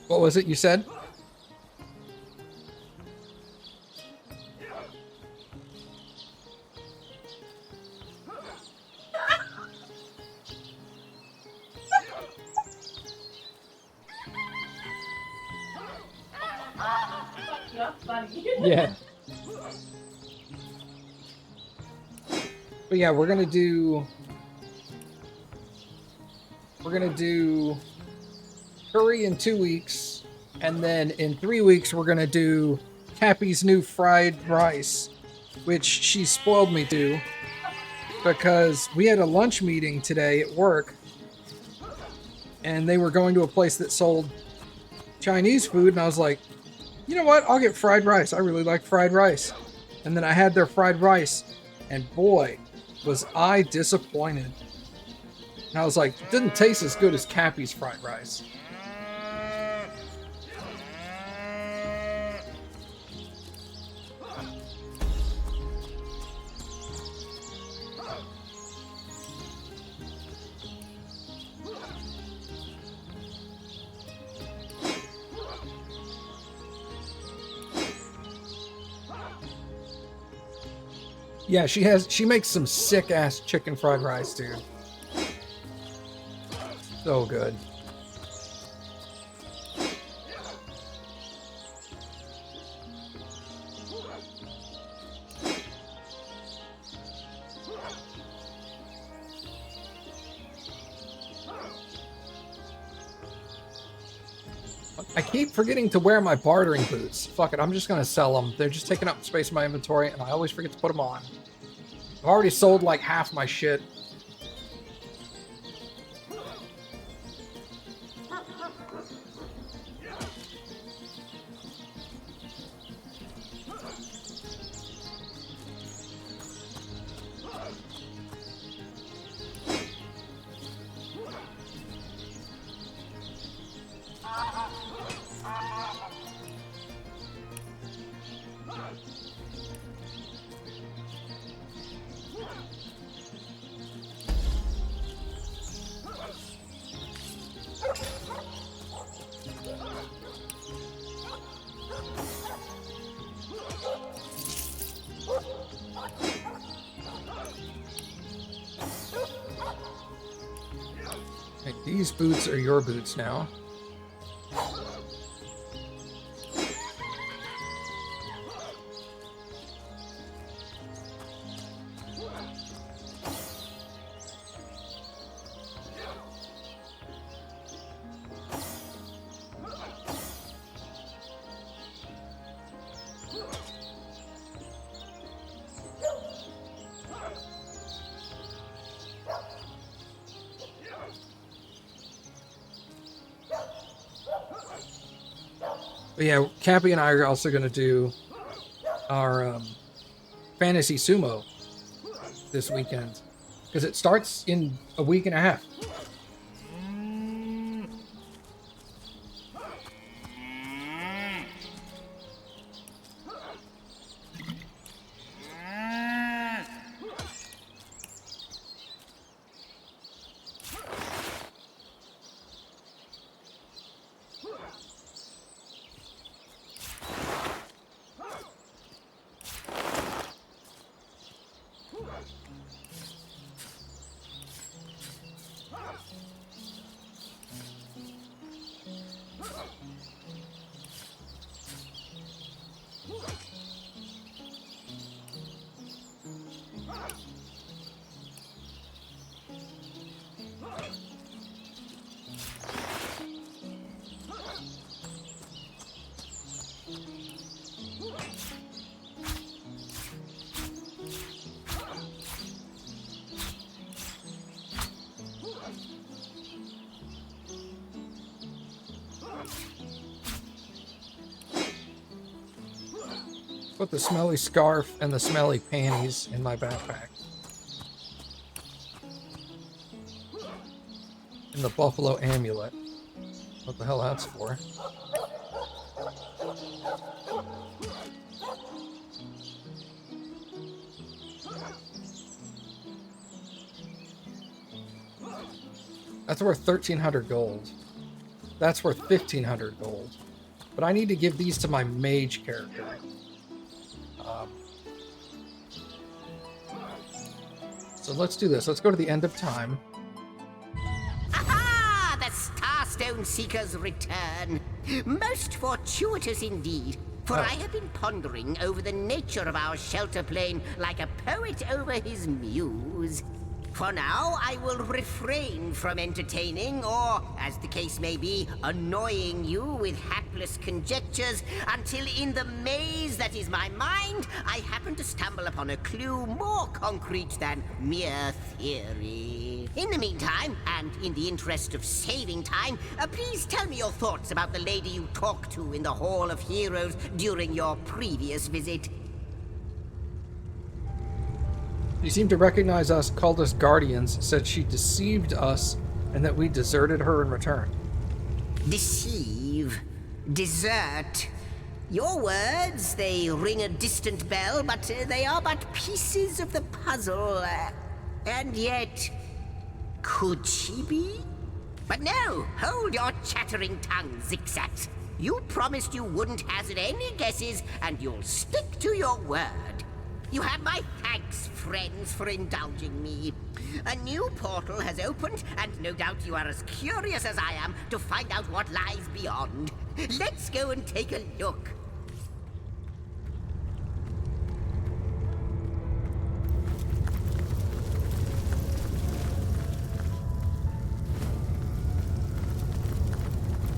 What was it you said? That's funny. Yeah. But yeah, we're gonna do curry in 2 weeks, and then in 3 weeks we're gonna do Cappy's new fried rice, which she spoiled me to because we had a lunch meeting today at work, and they were going to a place that sold Chinese food, and I was like, you know what? I'll get fried rice. I really like fried rice. And then I had their fried rice, and boy, was I disappointed. And I was like, it didn't taste as good as Cappy's fried rice. Yeah, she makes some sick ass chicken fried rice, dude. So good. I keep forgetting to wear my bartering boots. Fuck it, I'm just gonna sell them. They're just taking up space in my inventory, and I always forget to put them on. I've already sold like half my shit. Okay, these boots are your boots now. But yeah, Cappy and I are also going to do our fantasy sumo this weekend because it starts in a week and a half. Put the smelly scarf and the smelly panties in my backpack. And the buffalo amulet. What the hell that's for? That's worth 1,300 gold. That's worth 1,500 gold. But I need to give these to my mage character. So let's do this. Let's go to the end of time. Aha! The Starstone Seekers return. Most fortuitous indeed. For I have been pondering over the nature of our shelter plane like a poet over his muse. For now, I will refrain from entertaining, or, as the case may be, annoying you with hapless conjectures, until in the maze that is my mind, I happen to stumble upon a clue more concrete than mere theory. In the meantime, and in the interest of saving time, please tell me your thoughts about the lady you talked to in the Hall of Heroes during your previous visit. She seemed to recognize us, called us guardians, said she deceived us, and that we deserted her in return. Deceive. Desert. Your words, they ring a distant bell, but they are but pieces of the puzzle. And yet, could she be? But no, hold your chattering tongue, Zigzags. You promised you wouldn't hazard any guesses, and you'll stick to your word. You have my thanks, friends, for indulging me. A new portal has opened, and no doubt you are as curious as I am to find out what lies beyond. Let's go and take a look.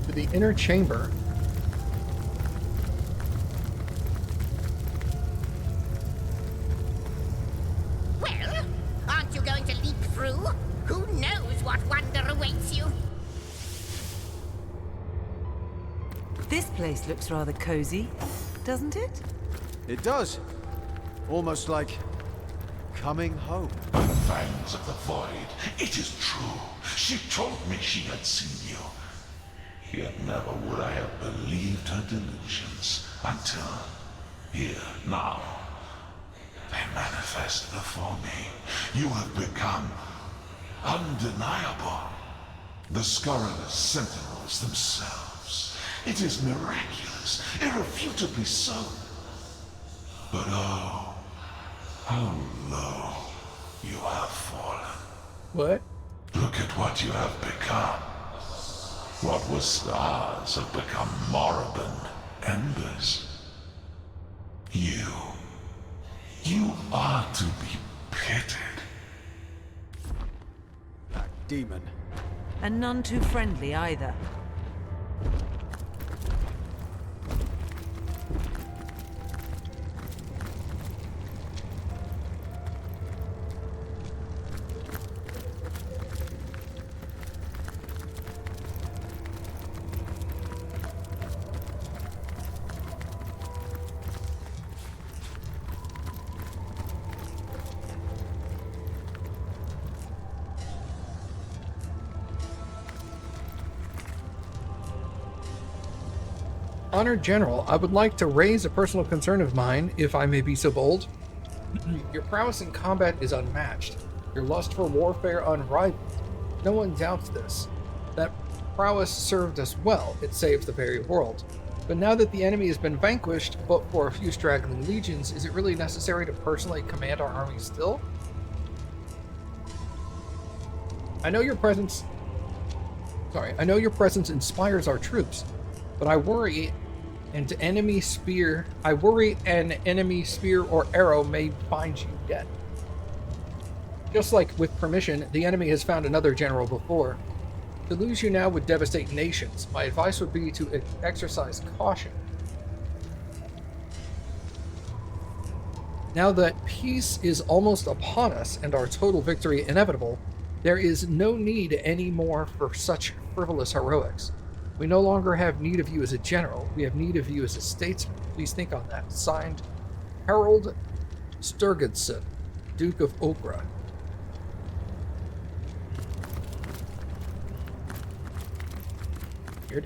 To the inner chamber. Well, aren't you going to leap through? Who knows what wonder awaits you? This place looks rather cozy, doesn't it? It does. Almost like coming home. Fangs of the Void, it is true. She told me she had seen you. Yet never would I have believed her delusions until here, now. They manifest before me. You have become undeniable. The scurrilous sentinels themselves. It is miraculous, irrefutably so. But oh, how low you have fallen. What? Look at what you have become. What was stars have become moribund embers. You are to be pitied. That demon. And none too friendly either. Honored General, I would like to raise a personal concern of mine, if I may be so bold. Your prowess in combat is unmatched. Your lust for warfare unrivaled. No one doubts this. That prowess served us well. It saved the very world. But now that the enemy has been vanquished, but for a few straggling legions, is it really necessary to personally command our army still? I know your presence inspires our troops, but I worry an enemy spear or arrow may find you dead. Just like with permission, the enemy has found another general before. To lose you now would devastate nations. My advice would be to exercise caution. Now that peace is almost upon us and our total victory inevitable, there is no need anymore for such frivolous heroics. We no longer have need of you as a general. We have need of you as a statesman. Please think on that. Signed, Harold Sturgedson, Duke of Okra. Weird.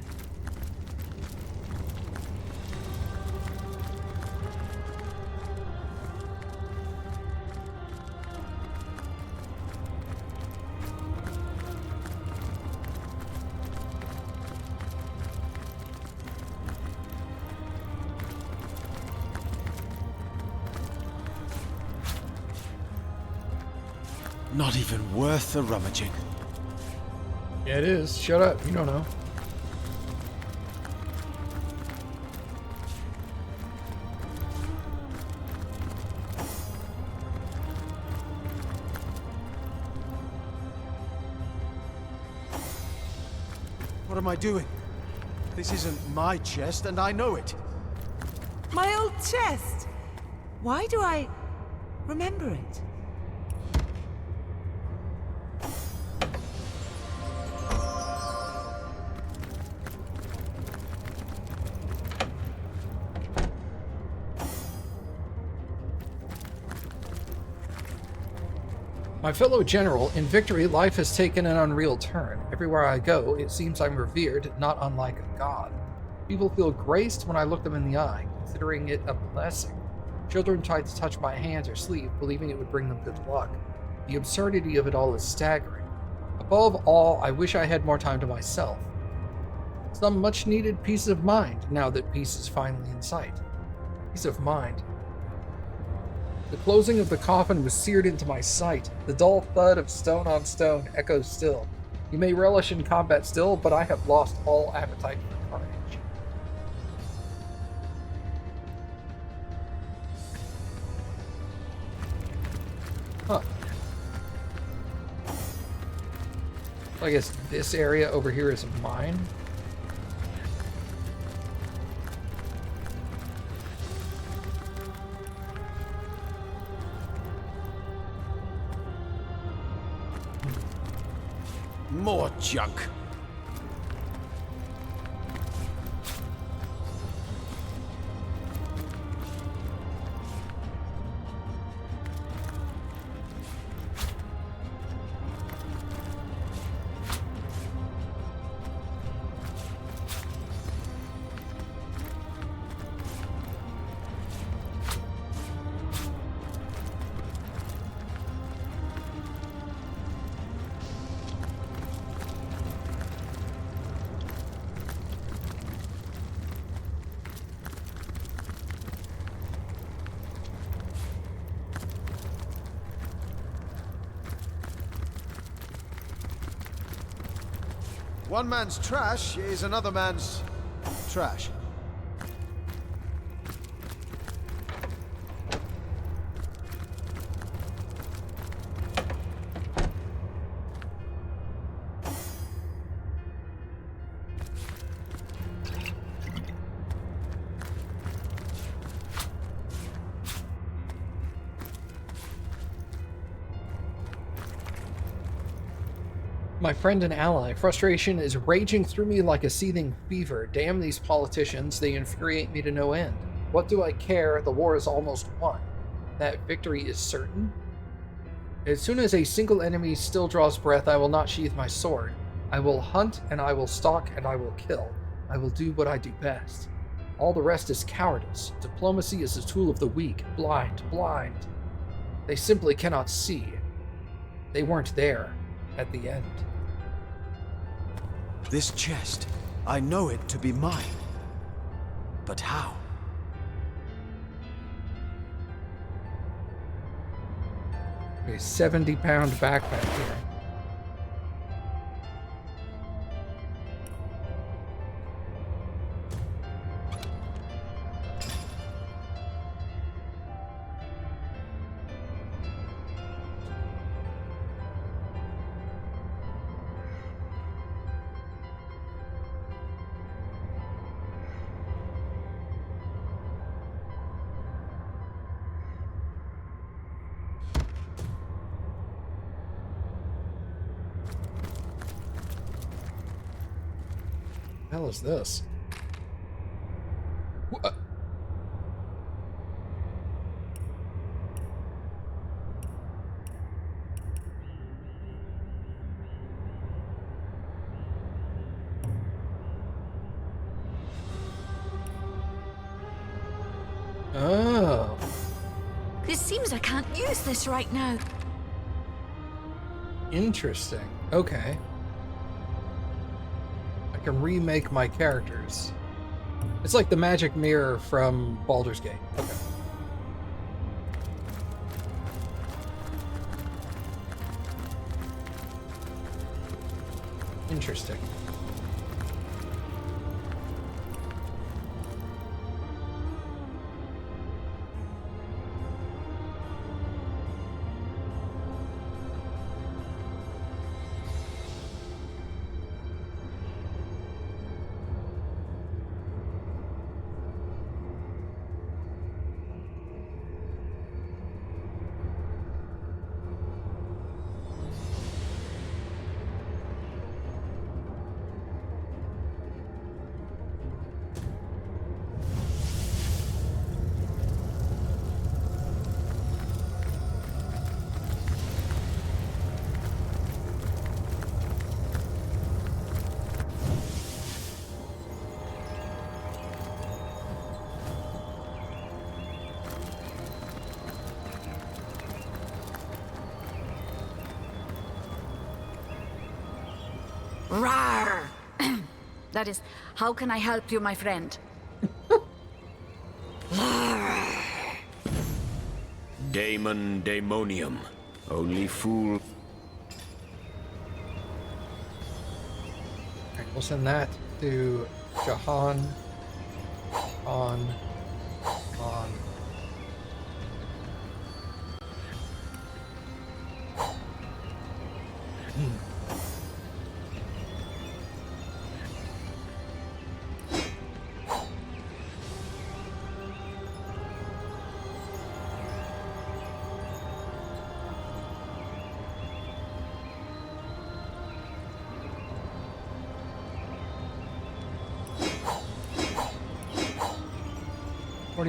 Not even worth the rummaging. Yeah, it is. Shut up. You don't know. What am I doing? This isn't my chest, and I know it. My old chest! Why do I remember it? My fellow general, in victory, life has taken an unreal turn. Everywhere I go, it seems I'm revered, not unlike a god. People feel graced when I look them in the eye, considering it a blessing. Children try to touch my hands or sleeve, believing it would bring them good luck. The absurdity of it all is staggering. Above all, I wish I had more time to myself. Some much-needed peace of mind, now that peace is finally in sight. Peace of mind. The closing of the coffin was seared into my sight. The dull thud of stone on stone echoes still. You may relish in combat still, but I have lost all appetite for carnage. Huh. I guess this area over here is mine. More junk. One man's trash is another man's trash. My friend and ally, frustration is raging through me like a seething fever. Damn these politicians, they infuriate me to no end. What do I care? The war is almost won. That victory is certain. As soon as a single enemy still draws breath, I will not sheath my sword. I will hunt, and I will stalk, and I will kill. I will do what I do best. All the rest is cowardice. Diplomacy is a tool of the weak. Blind. They simply cannot see. They weren't there at the end. This chest, I know it to be mine. But how? A 70-pound backpack here. What the hell is this? What? Oh. It seems I can't use this right now. Interesting. Okay. I can remake my characters. It's like the magic mirror from Baldur's Gate. Okay. Interesting. Rawr! That is, how can I help you, my friend? Daemon Daemonium. Only fool. Alright, we'll send that to Jahan. On.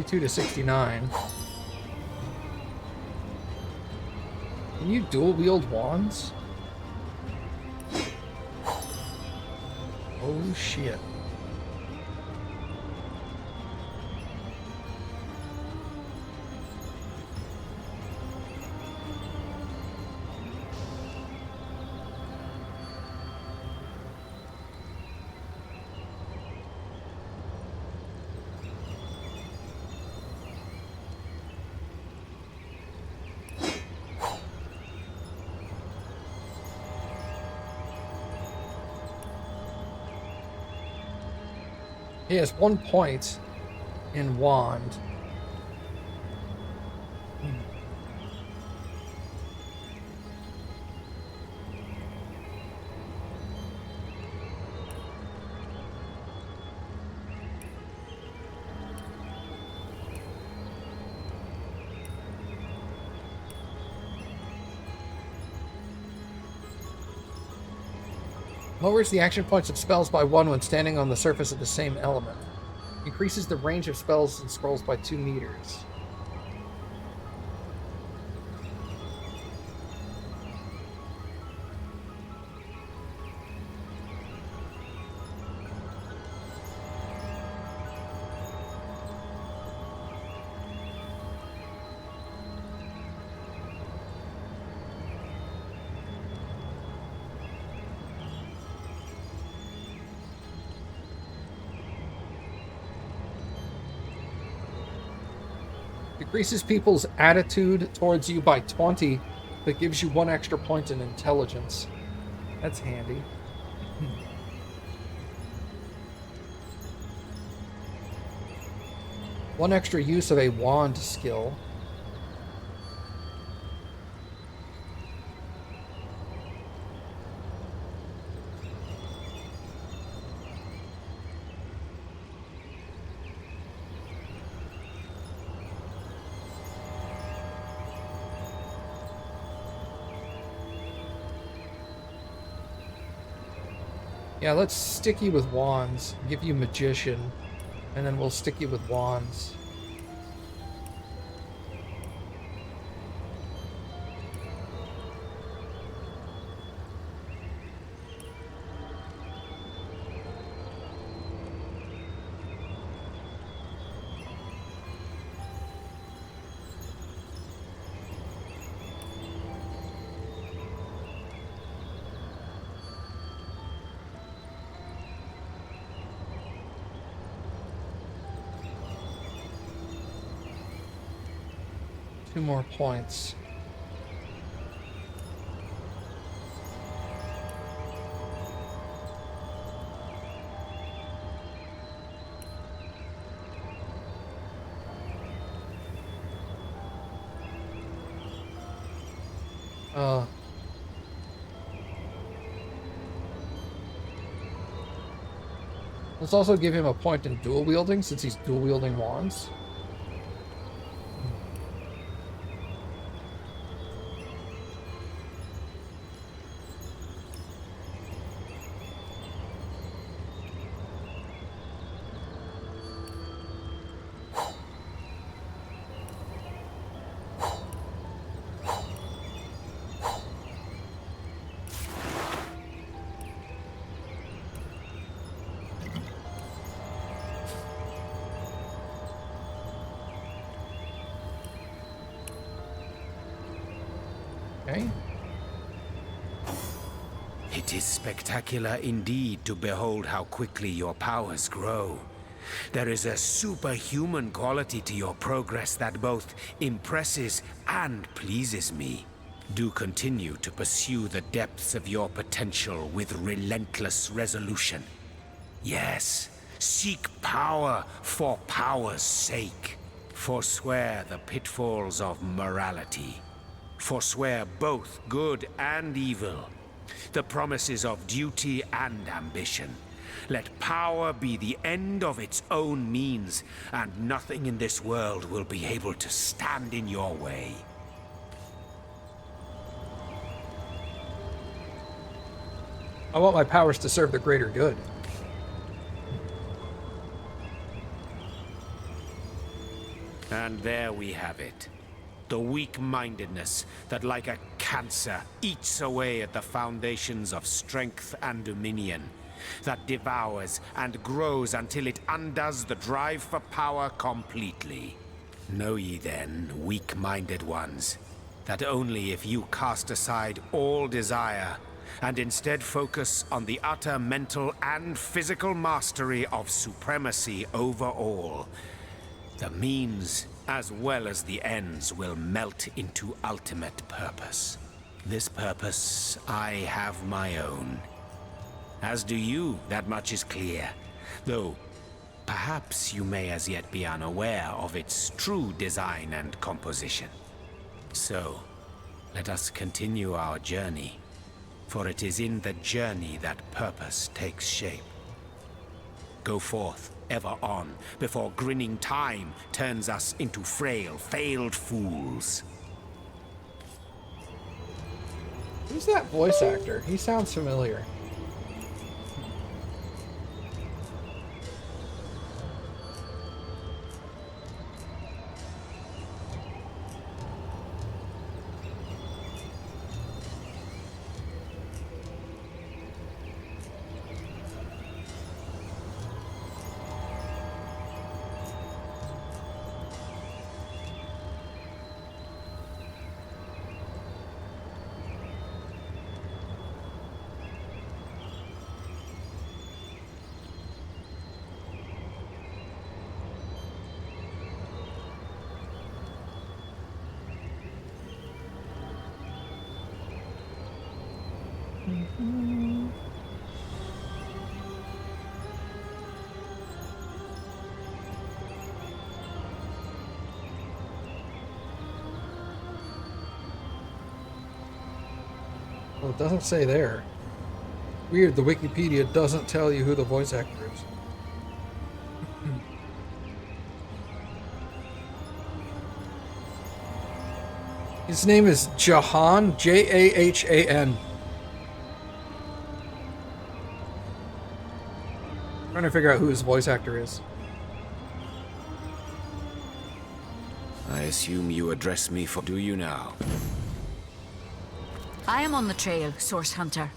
To 69. Can you dual wield wands? Oh shit. He has 1 point in wand. Lowers the action points of spells by 1 when standing on the surface of the same element. Increases the range of spells and scrolls by 2 meters. Decreases people's attitude towards you by 20, but gives you 1 extra point in intelligence. That's handy. One extra use of a wand skill. Yeah, let's stick you with wands, give you magician, and then we'll stick you with wands. Two more points. Uh, let's also give him a point in dual wielding since he's dual wielding wands. Okay. It is spectacular indeed to behold how quickly your powers grow. There is a superhuman quality to your progress that both impresses and pleases me. Do continue to pursue the depths of your potential with relentless resolution. Yes, seek power for power's sake. Forswear the pitfalls of morality. Forswear both good and evil. The promises of duty and ambition. Let power be the end of its own means, and nothing in this world will be able to stand in your way. I want my powers to serve the greater good. And there we have it. The weak-mindedness that, like a cancer, eats away at the foundations of strength and dominion. That devours and grows until it undoes the drive for power completely. Know ye then, weak-minded ones, that only if you cast aside all desire, and instead focus on the utter mental and physical mastery of supremacy over all, the means as well as the ends will melt into ultimate purpose. This purpose I have my own. As do you, that much is clear. Though, perhaps you may as yet be unaware of its true design and composition. So, let us continue our journey, for it is in the journey that purpose takes shape. Go forth, ever on, before grinning time turns us into frail, failed fools. Who's that voice actor? He sounds familiar. Well, it doesn't say there. Weird, the Wikipedia doesn't tell you who the voice actor is. His name is Jahan, Jahan. Trying to figure out who his voice actor is. I assume you address me for... Do you now? I am on the trail, Source Hunter.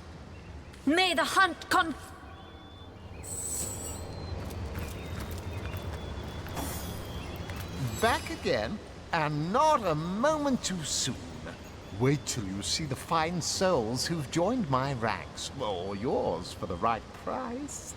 May the hunt Back again, and not a moment too soon. Wait till you see the fine souls who've joined my ranks, or yours for the right price.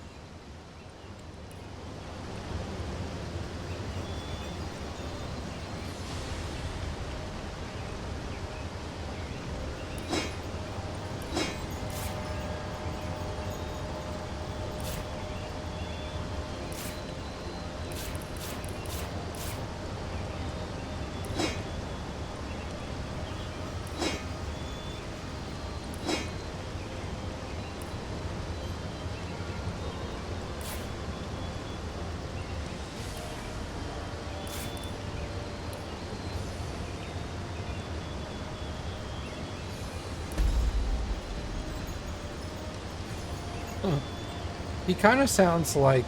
He kind of sounds like,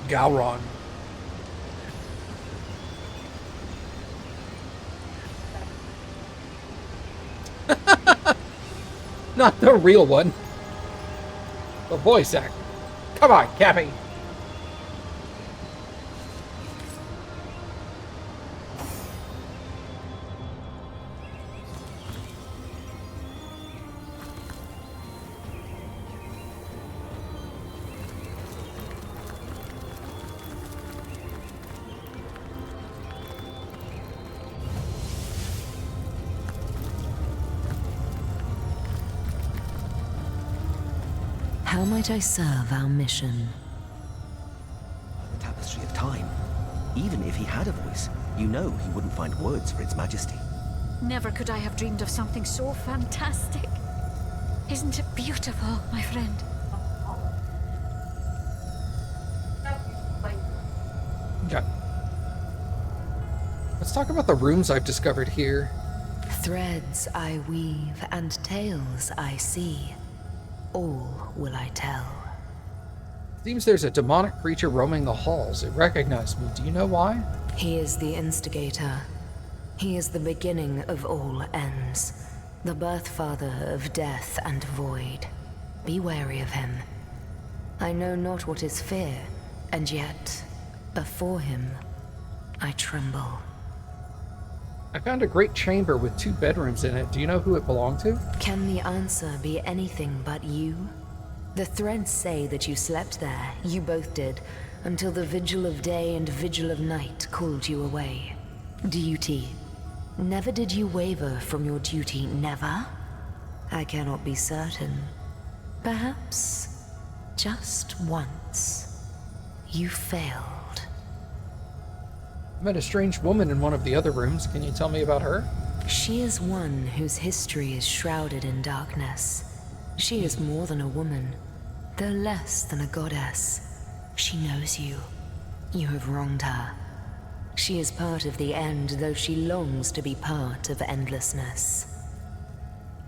Gowron. Not the real one. The voice actor. Come on, Cappy. How might I serve our mission? The tapestry of time. Even if he had a voice, you know he wouldn't find words for its majesty. Never could I have dreamed of something so fantastic. Isn't it beautiful, my friend? Okay. Let's talk about the rooms I've discovered here. Threads I weave and tales I see. All will I tell. Seems there's a demonic creature roaming the halls. It recognized me. Do you know why? He is the instigator. He is the beginning of all ends. The birth father of death and void. Be wary of him. I know not what is fear, and yet, before him, I tremble. I found a great chamber with 2 bedrooms in it. Do you know who it belonged to? Can the answer be anything but you? The threads say that you slept there, you both did, until the vigil of day and vigil of night called you away. Duty. Never did you waver from your duty, never? I cannot be certain. Perhaps, just once, you failed. I met a strange woman in one of the other rooms. Can you tell me about her? She is one whose history is shrouded in darkness. She is more than a woman, though less than a goddess. She knows you. You have wronged her. She is part of the end, though she longs to be part of endlessness.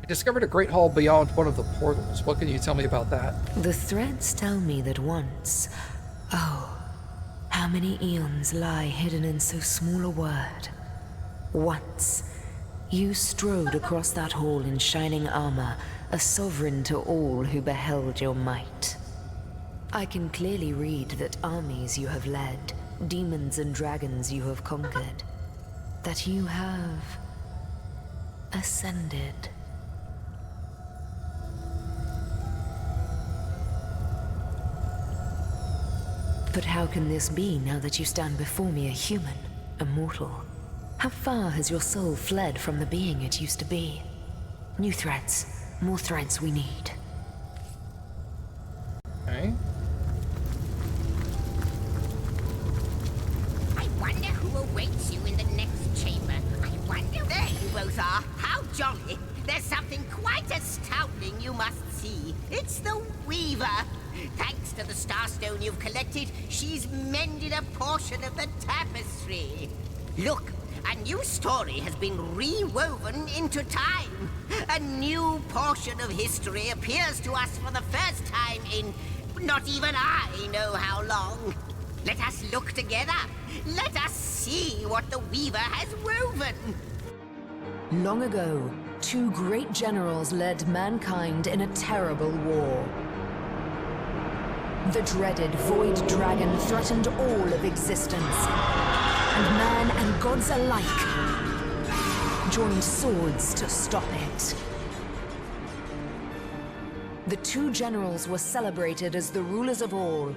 I discovered a great hall beyond one of the portals. What can you tell me about that? The threads tell me that once... Oh, how many eons lie hidden in so small a word? Once, you strode across that hall in shining armor, a sovereign to all who beheld your might. I can clearly read that armies you have led, demons and dragons you have conquered, that you have ascended. But how can this be now that you stand before me a human, a mortal? How far has your soul fled from the being it used to be? New threads, more threads we need. Okay. I wonder who awaits you in the next chamber. I wonder. There you both are. How jolly. There's something quite astounding you must see. It's the Weaver. Thanks to the Starstone you've collected, she's mended a portion of the tapestry. Look, a new story has been rewoven into time. A new portion of history appears to us for the first time in not even I know how long. Let us look together. Let us see what the Weaver has woven. Long ago, 2 great generals led mankind in a terrible war. The dreaded Void Dragon threatened all of existence, and man and gods alike joined swords to stop it. The 2 generals were celebrated as the rulers of all,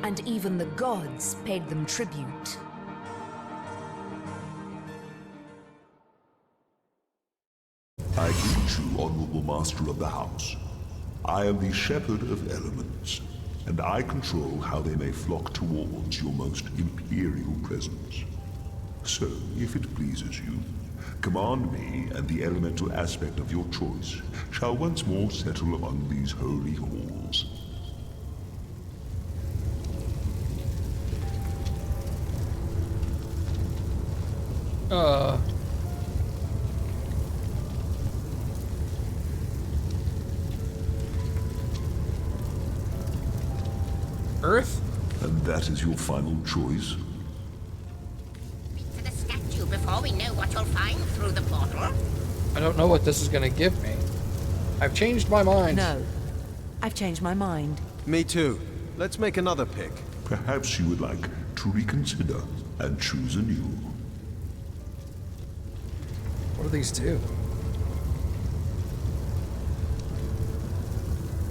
and even the gods paid them tribute. I greet you, honorable master of the house. I am the shepherd of elements, and I control how they may flock towards your most imperial presence. So, if it pleases you, command me, and the elemental aspect of your choice shall once more settle among these holy halls. Earth? And that is your final choice? Speak to the statue before we know what you'll find through the portal. I don't know what this is gonna give me. I've changed my mind. No. I've changed my mind. Me too. Let's make another pick. Perhaps you would like to reconsider and choose anew. What do these do?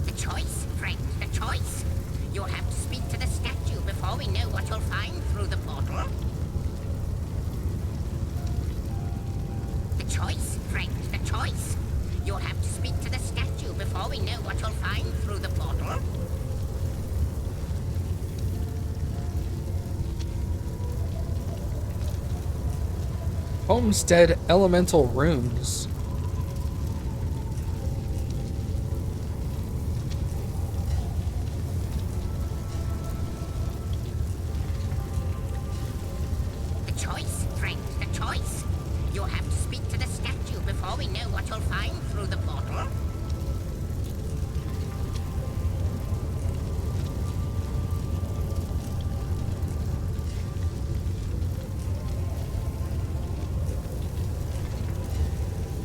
The choice, friend, the choice. You'll have to speak to the statue before we know what you'll find through the portal. The choice, friend, the choice. You'll have to speak to the statue before we know what you'll find through the portal. Homestead Elemental Runes. The choice, friend, the choice. You'll have to speak to the statue before we know what you'll find through the portal.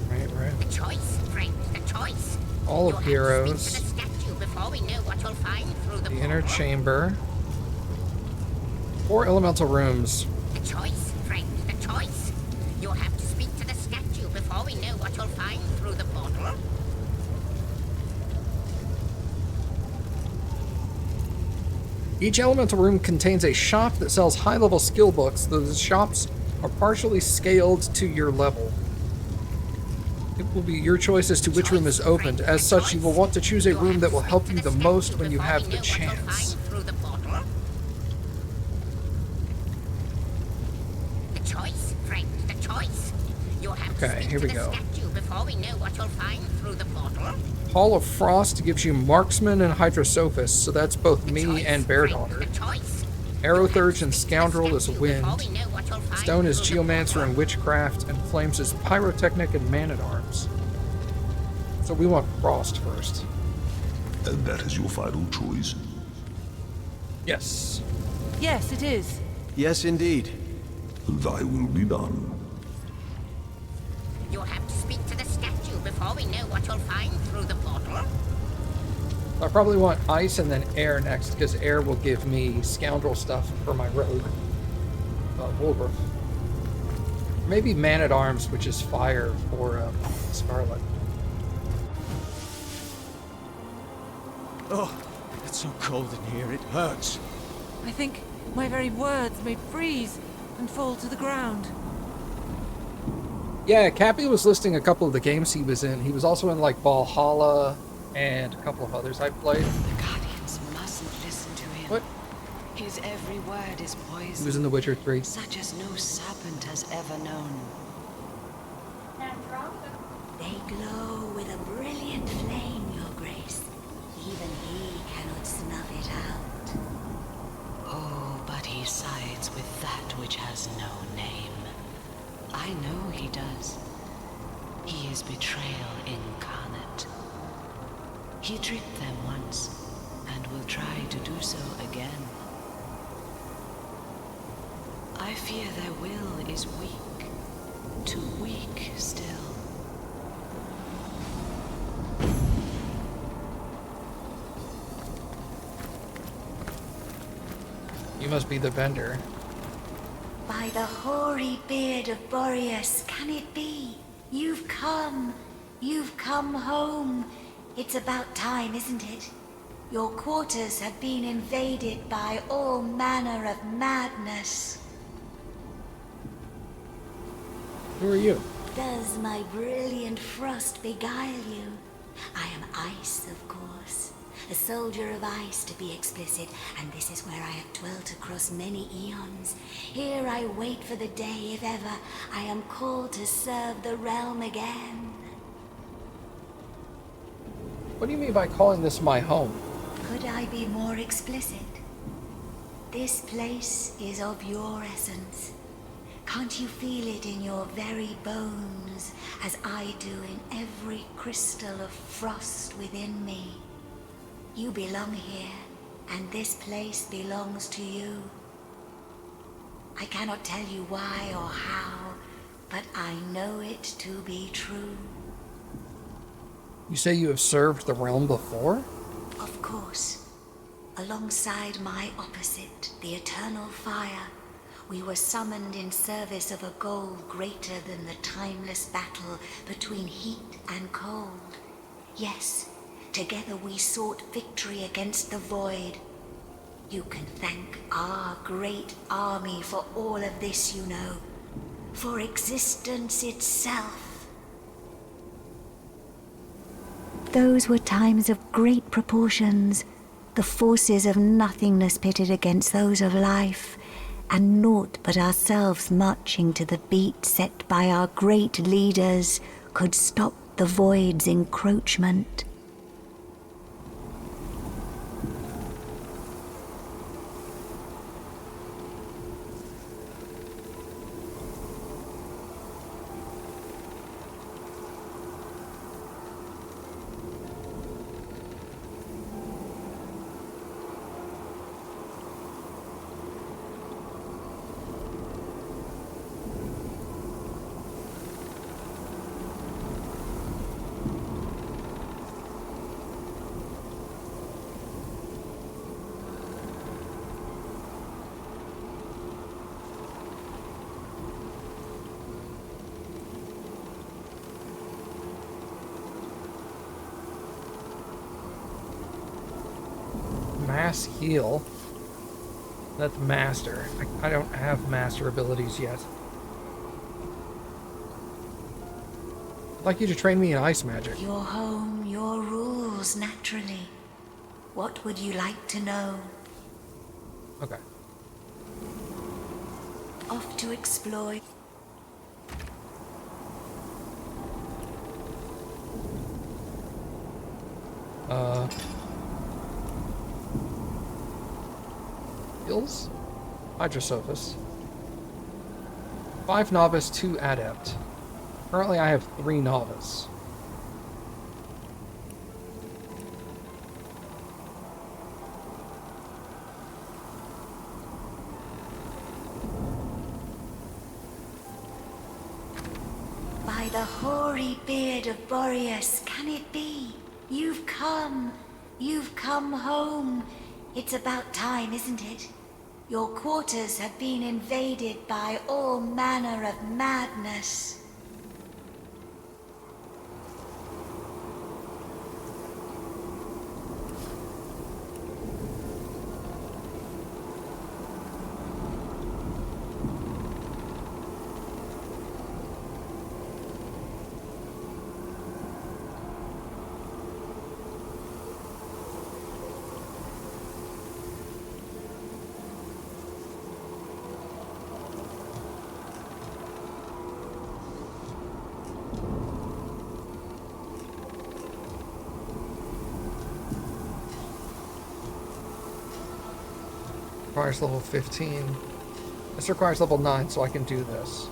Right. The choice, friend, the choice. All of You'll have to Heroes. speak to the statue before we know what you'll find through the The portal. Inner Chamber. 4 Elemental Rooms. The choice, friend, the choice. You'll have to speak to the statue before we know what you'll find through the portal. Each elemental room contains a shop that sells high-level skill books. Those shops are partially scaled to your level. It will be your choice as to which room is opened. As such, you will want to choose a room that will help you the most when you have the chance. Through the portal. The choice, friend, the choice. You'll have to Okay, speak here to we the go. statue before we know what you'll find through the portal. Hall of Frost gives you Marksman and Hydrosophist, so that's both me and Bear Daughter. The choice. Aerothurge and Scoundrel is Wind. Before we know what you'll find Stone is through the Geomancer and Witchcraft, and Flames is Pyrotechnic and Man-at-Arms. So we want Frost first. And that is your final choice? Yes. Yes, it is. Yes, indeed. Thy will be done. You'll have to speak to the statue before we know what you'll find through the portal. I probably want Ice and then Air next, because Air will give me Scoundrel stuff for my rogue. Woolworth. Maybe Man-at-Arms, which is Fire for Scarlet. Oh, it's so cold in here, it hurts. I think my very words may freeze and fall to the ground. Yeah, Cappy was listing a couple of the games he was in. He was also in like Valhalla and a couple of others I played. The Guardians mustn't listen to him. What? His every word is poison. He was in The Witcher 3. Such as no serpent has ever known. They glow with a brilliant flame, Your Grace. Even he cannot snuff it out. Oh, but he sides with that which has no name. I know he does. He is betrayal incarnate. He tricked them once, and will try to do so again. I fear their will is weak, too weak still. You must be the vendor. By the hoary beard of Boreas, can it be? You've come home. It's about time, isn't it? Your quarters have been invaded by all manner of madness. Who are you? Does my brilliant frost beguile you? I am Ice, of course. A soldier of ice, to be explicit, and this is where I have dwelt across many eons. Here I wait for the day, if ever, I am called to serve the realm again. What do you mean by calling this my home? Could I be more explicit? This place is of your essence. Can't you feel it in your very bones, as I do in every crystal of frost within me? You belong here, and this place belongs to you. I cannot tell you why or how, but I know it to be true. You say you have served the realm before? Of course. Alongside my opposite, the eternal fire, we were summoned in service of a goal greater than the timeless battle between heat and cold. Yes, together we sought victory against the void. You can thank our great army for all of this, you know. For existence itself. Those were times of great proportions. The forces of nothingness pitted against those of life, and naught but ourselves marching to the beat set by our great leaders could stop the void's encroachment. Mass heal. That's master. I don't have master abilities yet. I'd like you to train me in ice magic. Your home, your rules, naturally. What would you like to know? Okay. Off to explore. Skills? Hydrosophis. 5 novice, 2 adept. Currently I have 3 novice. By the hoary beard of Boreas, can it be? You've come home. It's about time, isn't it? Your quarters have been invaded by all manner of madness. Requires level 15. This requires level 9, so I can do this.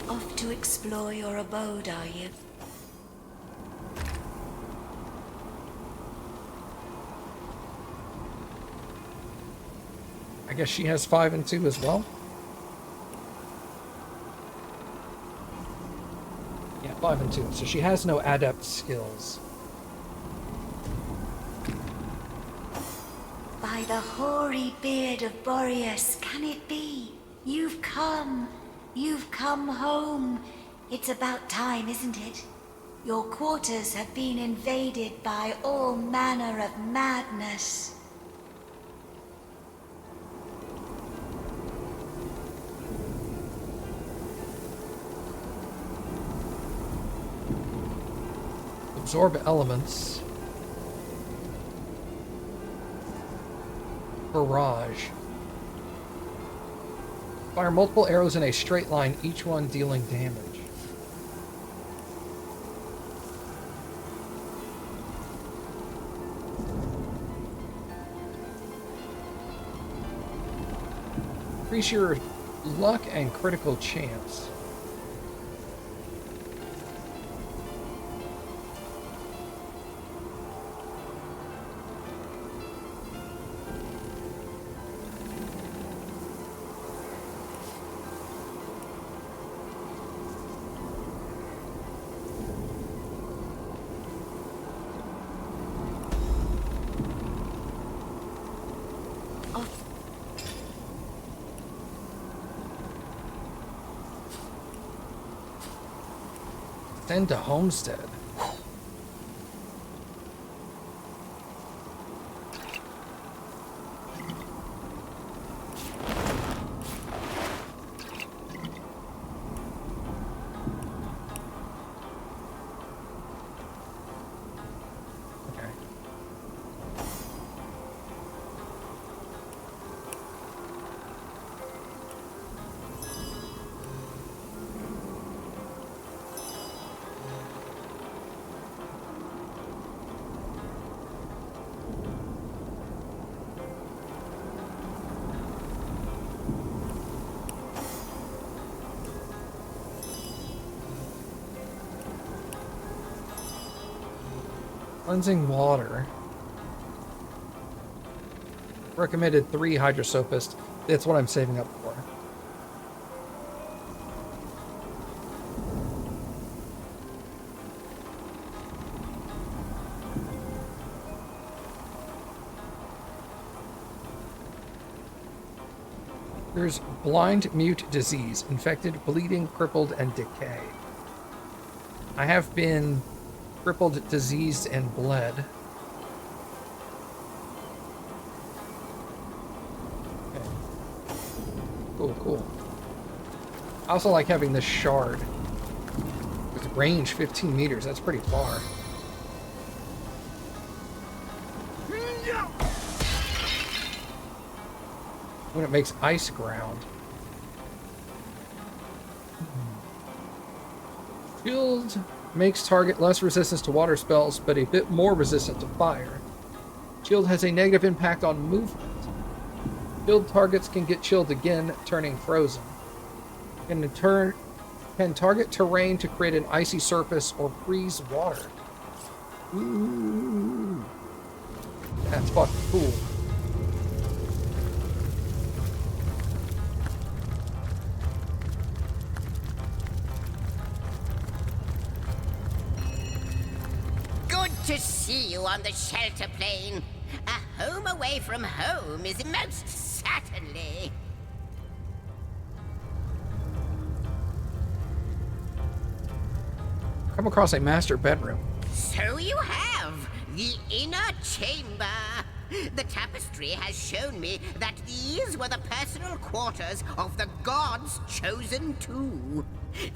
Off to explore your abode, are you? I guess she has 5 and 2 as well. 5 and 2. So she has no adept skills. By the hoary beard of Boreas, can it be? You've come home. It's about time, isn't it? Your quarters have been invaded by all manner of madness. Absorb elements. Barrage. Fire multiple arrows in a straight line, each one dealing damage. Increase your luck and critical chance. Send to Homestead. Okay. Cleansing water. Recommended 3 hydrosophist. That's what I'm saving up for. There's blind, mute, disease, infected, bleeding, crippled, and decay. I have been crippled, diseased, and bled. Okay. Cool. I also like having this shard. With range 15 meters, that's pretty far. When it makes ice ground. Shield makes target less resistance to water spells, but a bit more resistant to fire. Shield has a negative impact on movement. Chilled targets can get chilled again, turning frozen. Can target terrain to create an icy surface or freeze water. Ooh. That's fucking cool. To see you on the shelter plane. A home away from home is most certainly. Come across a master bedroom. So you have the inner chamber. The tapestry has shown me that these were the personal quarters of the gods chosen two.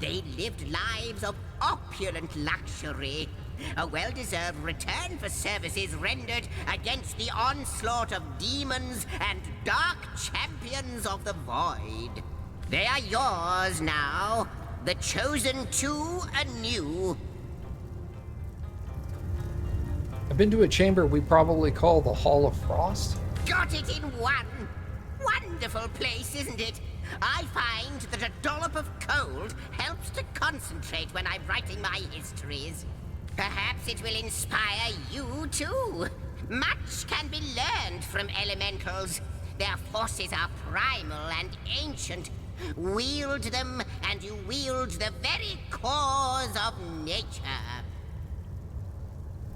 They lived lives of opulent luxury. A well-deserved return for services rendered against the onslaught of demons and dark champions of the void. They are yours now, the chosen two anew. I've been to a chamber we probably call the Hall of Frost. Got it in one. Wonderful place, isn't it? I find that a dollop of cold helps to concentrate when I'm writing my histories. Perhaps it will inspire you too. Much can be learned from elementals. Their forces are primal and ancient, wield them, and you wield the very cause of nature.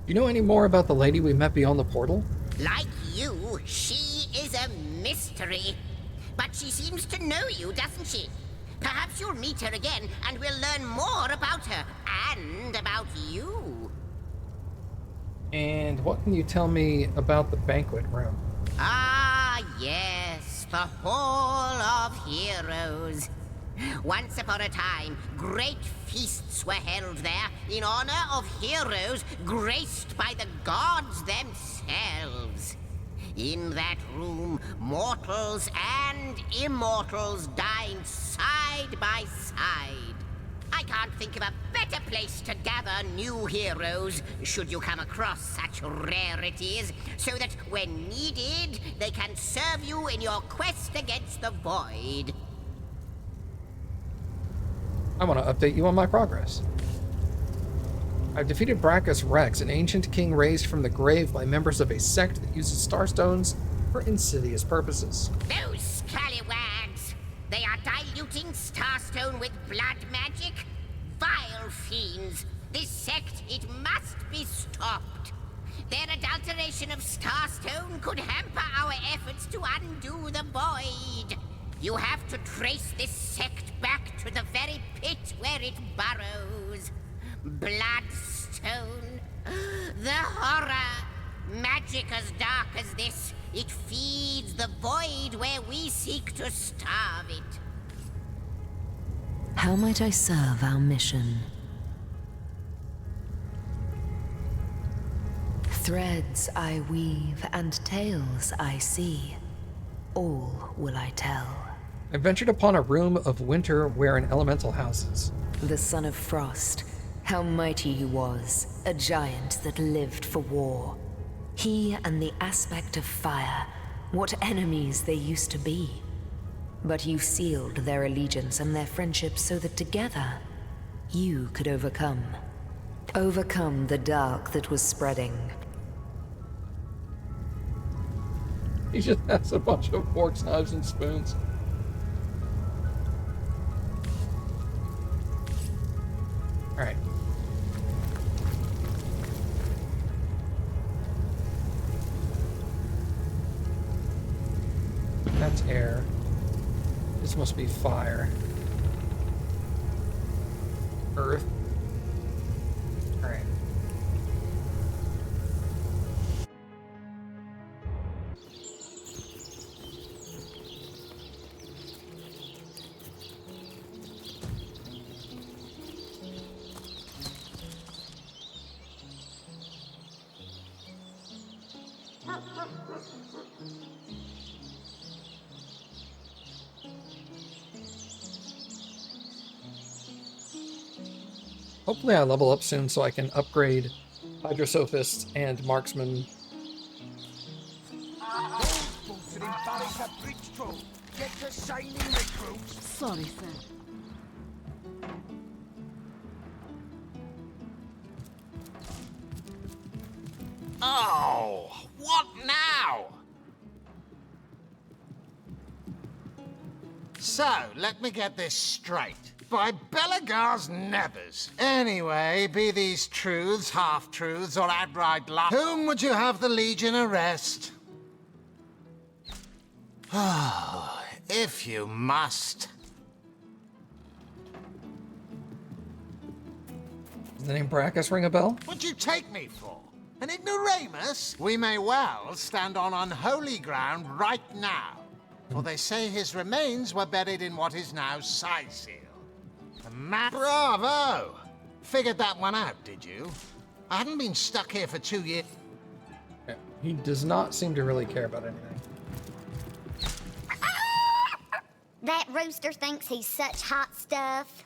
You know any more about the lady we met beyond the portal? Like you, she is a mystery. But she seems to know you, doesn't she? Perhaps you'll meet her again, and we'll learn more about her, and about you. And what can you tell me about the banquet room? Ah, yes, the Hall of Heroes. Once upon a time, great feasts were held there in honor of heroes graced by the gods themselves. In that room, mortals and immortals dined side by side. I can't think of a better place to gather new heroes, should you come across such rarities, so that when needed, they can serve you in your quest against the void. I want to update you on my progress. I've defeated Brachus Rex, an ancient king raised from the grave by members of a sect that uses starstones for insidious purposes. Those scallywags! They are diluting starstone with blood magic? Vile fiends! This sect, it must be stopped. Their adulteration of starstone could hamper our efforts to undo the void. You have to trace this sect back to the very pit where it burrows. Bloodstone. The horror. Magic as dark as this. It feeds the void where we seek to starve it. How might I serve our mission? Threads I weave and tales I see. All will I tell. I ventured upon a room of winter where an elemental houses. The son of Frost, how mighty he was, a giant that lived for war. He and the aspect of fire, what enemies they used to be. But you sealed their allegiance and their friendship so that together, you could overcome. Overcome the dark that was spreading. He just has a bunch of forks, knives, and spoons. Alright. That's air. This must be fire. Earth. Alright. Hopefully I level up soon so I can upgrade Hydrosophist and Marksman. Sorry, sir. Oh, what now? So, let me get this straight. By Belagar's nevers. Anyway, be these truths, half-truths, or outright lies, whom would you have the Legion arrest? Oh, if you must. Does the name Brachus ring a bell? What'd you take me for? An ignoramus? We may well stand on unholy ground right now. For they say his remains were buried in what is now Sicil. Bravo! Figured that one out, did you? I hadn't been stuck here for 2 years. Yeah, he does not seem to really care about anything. That rooster thinks he's such hot stuff.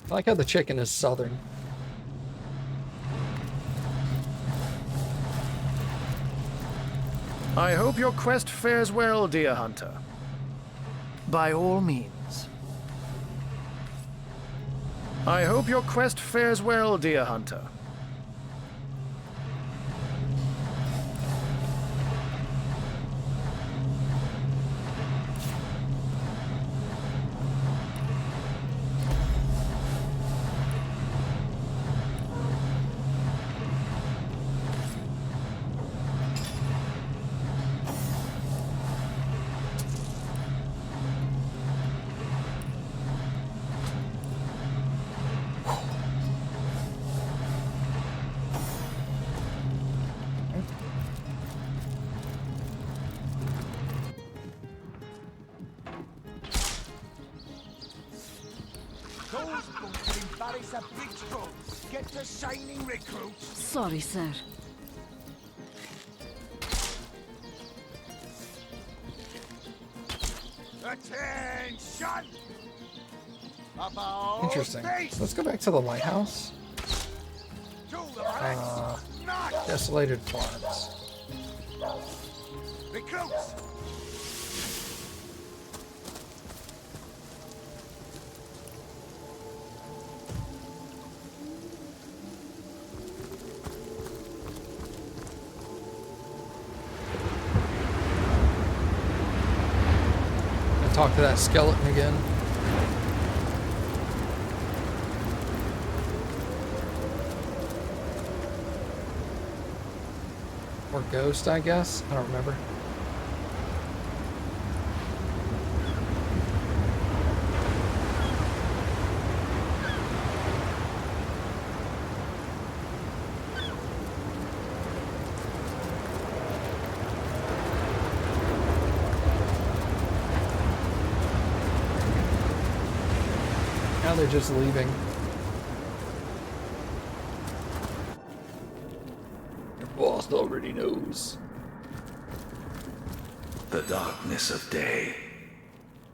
I like how the chicken is southern. I hope your quest fares well, dear hunter. By all means. I hope your quest fares well, dear hunter. Those boats will embarrass a big troll. Get to shining, recruits. Sorry, sir. Attention! About Interesting. face. Let's go back to the lighthouse. Desolated farms. Recruits! Talk to that skeleton again. Or ghost, I guess. I don't remember. Now they're just leaving. Your boss already knows. The darkness of day,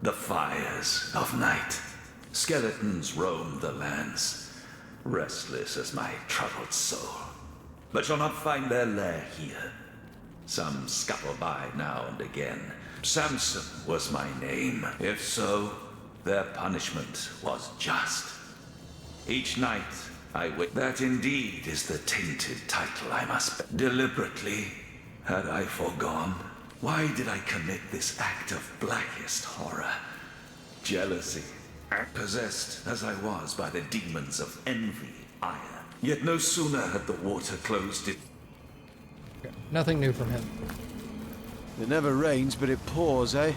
the fires of night. Skeletons roam the lands, restless as my troubled soul, but shall not find their lair here. Some scuttle by now and again. Samson was my name. If so, their punishment was just. Each night I wait. That indeed is the tainted title I must. Deliberately had I foregone. Why did I commit this act of blackest horror? Jealousy. Possessed as I was by the demons of envy, ire. Yet no sooner had the water closed it. Okay. Nothing new from him. It never rains, but it pours, eh?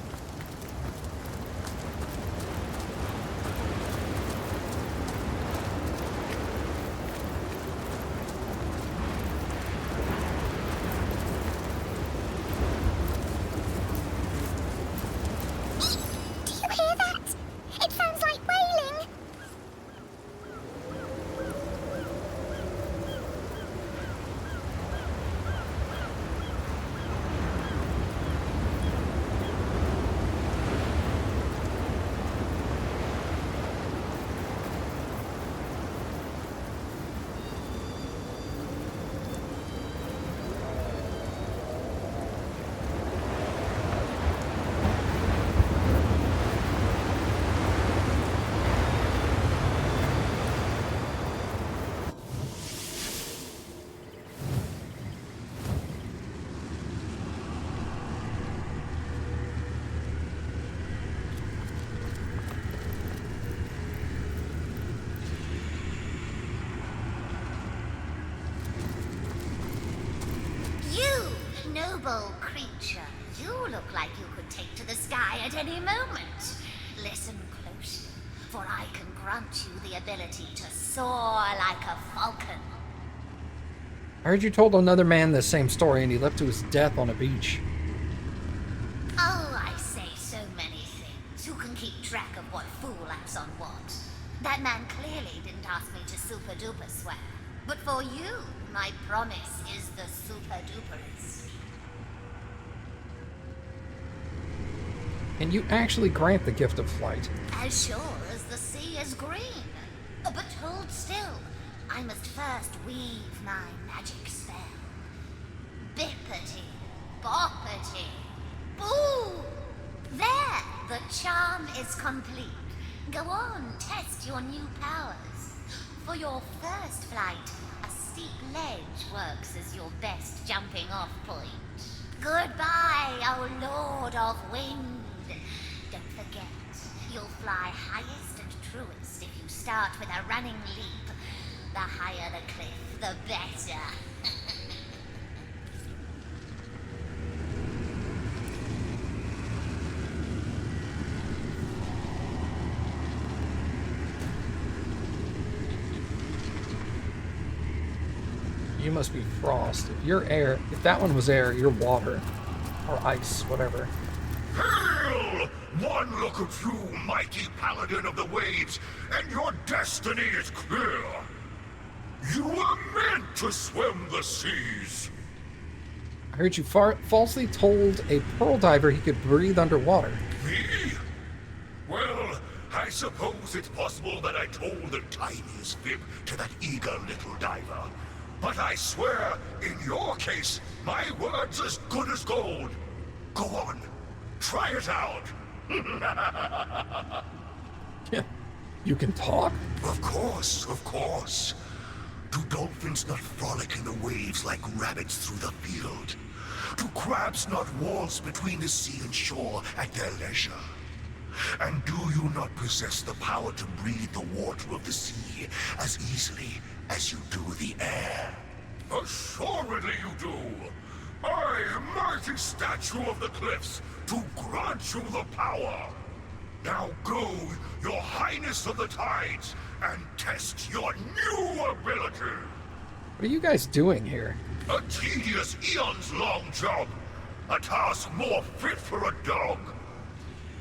Noble creature, you look like you could take to the sky at any moment. Listen closely, for I can grant you the ability to soar like a falcon. I heard you told another man the same story and he left to his death on a beach. Oh, I say so many things. Who can keep track of what fool acts on what? That man clearly didn't ask me to super-duper swear. But for you, my promise is the super-duperest. And you actually grant the gift of flight. As sure as the sea is green. But hold still. I must first weave my magic spell. Bippity, boppity, boo! There, the charm is complete. Go on, test your new powers. For your first flight, a steep ledge works as your best jumping off point. Goodbye, O Lord of Wind. Don't forget, you'll fly highest and truest if you start with a running leap. The higher the cliff, the better. You must be frost. If you're air, if that one was air, you're water. Or ice, whatever. Hail! One One look at you, mighty paladin of the waves, and your destiny is clear. You were meant to swim the seas. I heard you falsely told a pearl diver he could breathe underwater. Me? Well, I suppose it's possible that I told the tiniest fib to that eager little diver. But I swear, in your case, my word's as good as gold. Go on, try it out. Yeah, you can talk? Of course, of course. Do dolphins not frolic in the waves like rabbits through the field? Do crabs not waltz between the sea and shore at their leisure? And do you not possess the power to breathe the water of the sea as easily as you do the air? Assuredly you do. I, mighty statue of the cliffs, to grant you the power. Now go, your highness of the tides, and test your new ability. What are you guys doing here? A tedious eons-long job. A task more fit for a dog.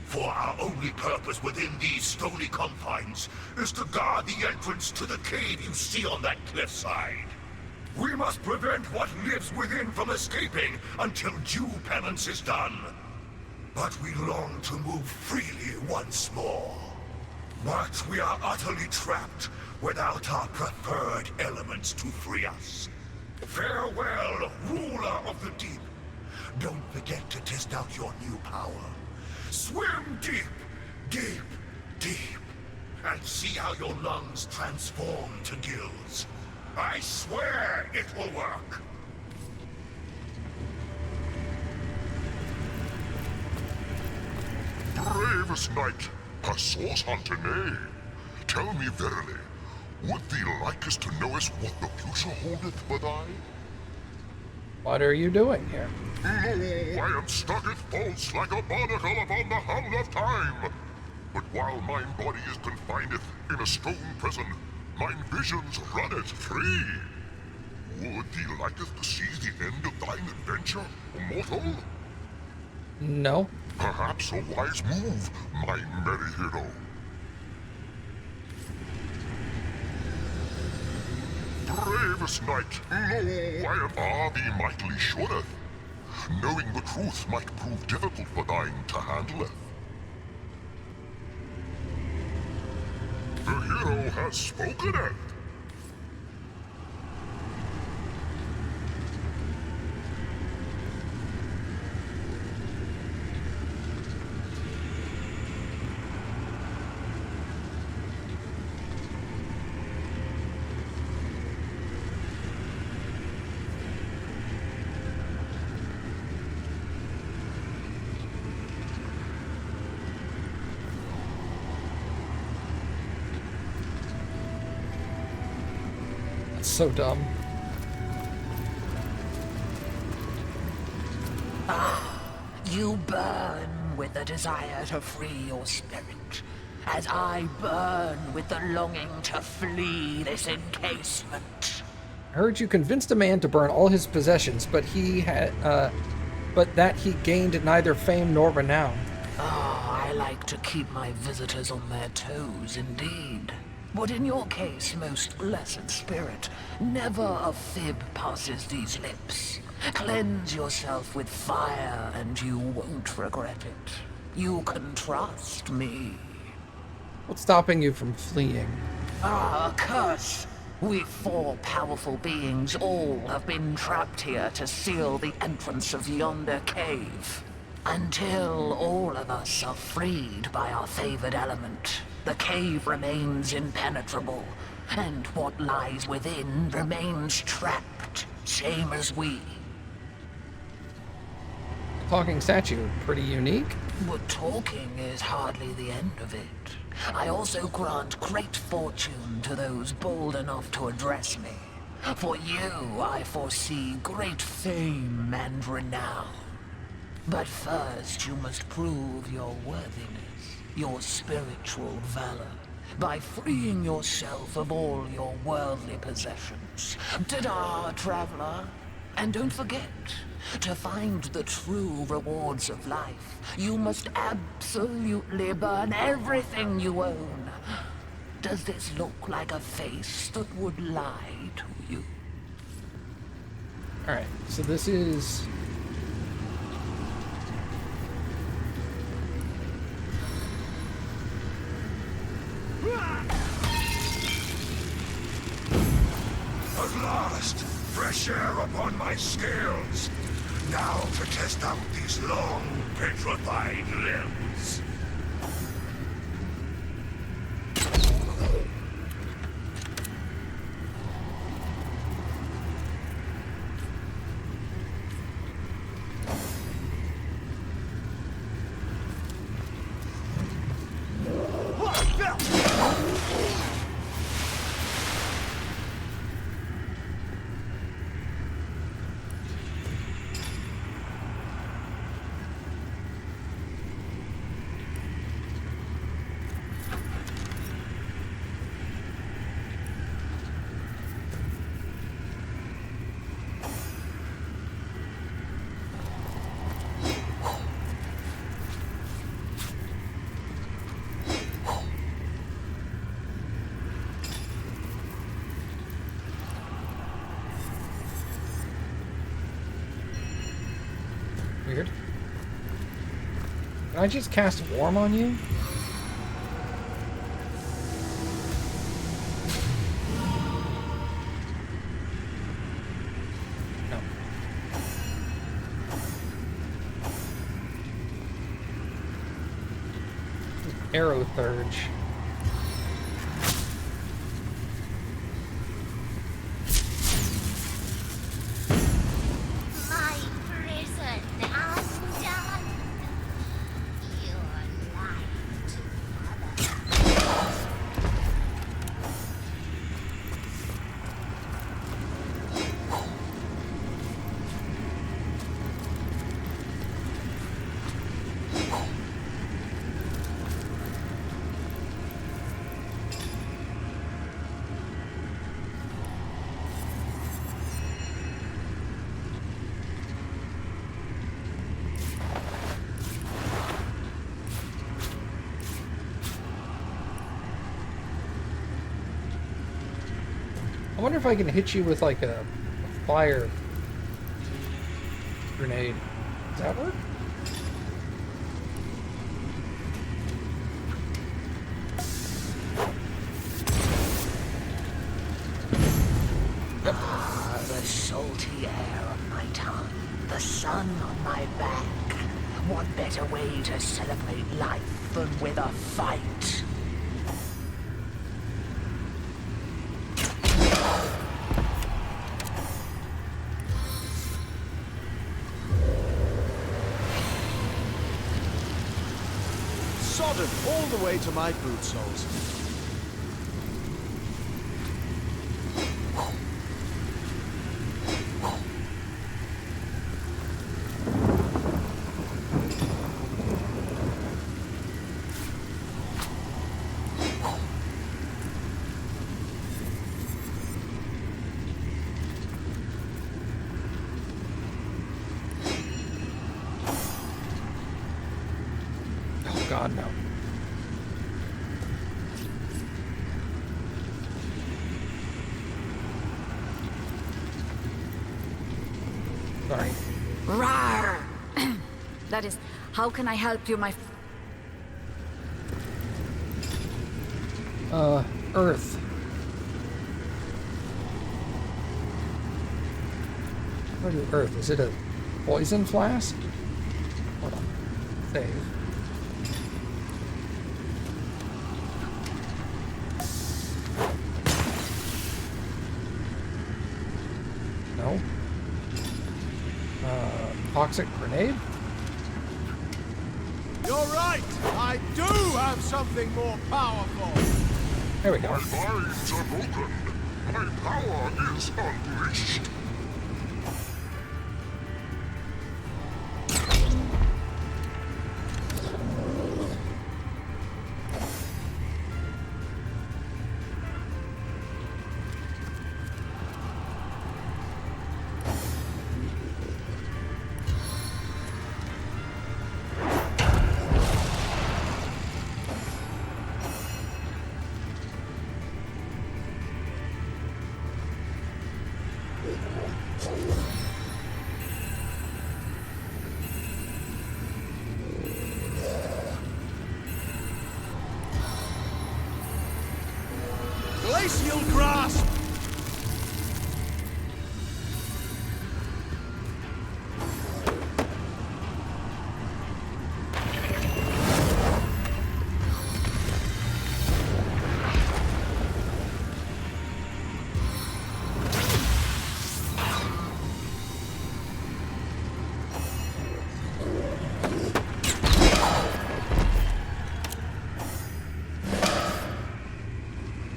For our only purpose within these stony confines is to guard the entrance to the cave you see on that cliffside. We must prevent what lives within from escaping until due penance is done. But we long to move freely once more. But we are utterly trapped without our preferred elements to free us. Farewell, ruler of the deep. Don't forget to test out your new power. Swim deep, deep, deep, and see how your lungs transform to gills. I swear it will work. Bravest knight, a source hunter, nay. Tell me verily, would thee likest to knowest what the future holdeth for thine? What are you doing here? I am stuck at false like a barnacle upon the hull of time. But while mine body is confined in a stone prison, mine visions runneth free. Would thee likest to see the end of thine adventure, mortal? No. Perhaps a wise move, my merry hero. Bravest knight, lo, I am thee mightily shoreth. Knowing the truth might prove difficult for thine to handleth. The hero has spoken it. So dumb. You burn with the desire to free your spirit, as I burn with the longing to flee this encasement. I heard you convinced a man to burn all his possessions, but that he gained neither fame nor renown. I like to keep my visitors on their toes, indeed. But in your case, most blessed spirit, never a fib passes these lips. Cleanse yourself with fire, and you won't regret it. You can trust me. What's stopping you from fleeing? A curse! We four powerful beings all have been trapped here to seal the entrance of yonder cave. Until all of us are freed by our favored element, the cave remains impenetrable, and what lies within remains trapped, same as we. Talking statue, pretty unique. But talking is hardly the end of it. I also grant great fortune to those bold enough to address me. For you, I foresee great fame and renown. But first, you must prove your worthiness, your spiritual valor, by freeing yourself of all your worldly possessions. Ta-da, traveler! And don't forget, To find the true rewards of life, you must absolutely burn everything you own. Does this look like a face that would lie to you? Alright, so this is... At last, fresh air upon my scales. Now to test out these long, petrified limbs. Weird. Can I just cast Warm on you? No. Arrow Thurge. My prison undone. Your life to I wonder if I can hit you with like a fire grenade. Does that work? The salty air on my tongue, the sun on my back. What better way to celebrate life than with a fight? Sodden all the way to my boot soles. Oh god, no. Sorry. Rawr! That is, how can I help you, my... Earth. What do Earth? Is it a poison flask? Hold on. Save. No. Toxic grenade? You're right! I do have something more powerful! There we go. My minds are broken. My power is unleashed. Glacial grasp!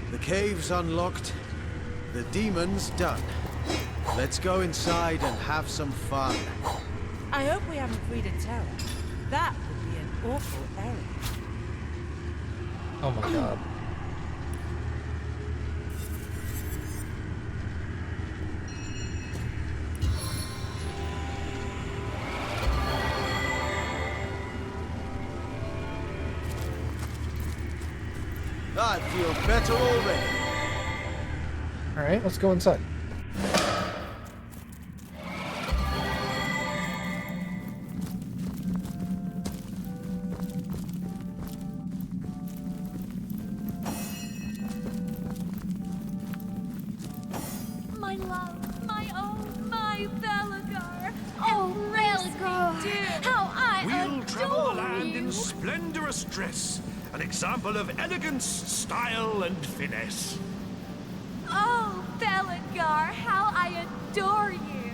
The cave's unlocked. The demon's done. Let's go inside and have some fun. I hope we haven't freed a terror. That would be an awful error. Oh my god. I feel better already. Alright, let's go inside. My love, my own, my Belgar. Oh, Belgar, how I We'll travel the adore land you. in splendorous dress, an example of elegance, style, and finesse. Oh, Belgar, how I adore you.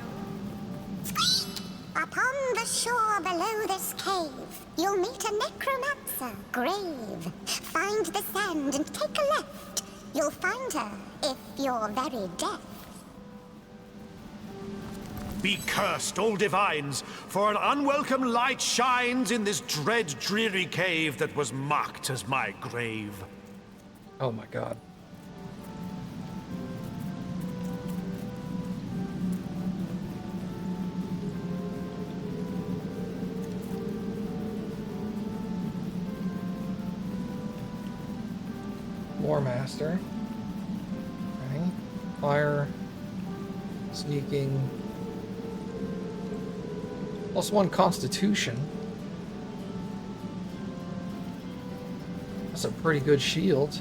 Upon the shore below this cave, you'll meet a necromancer grave. Find the sand and take a left. You'll find her if you're very deaf. Be cursed, all divines, for an unwelcome light shines in this dread, dreary cave that was marked as my grave. Oh my god. War Master. Okay. Fire. Sneaking. +1 Constitution. That's a pretty good shield.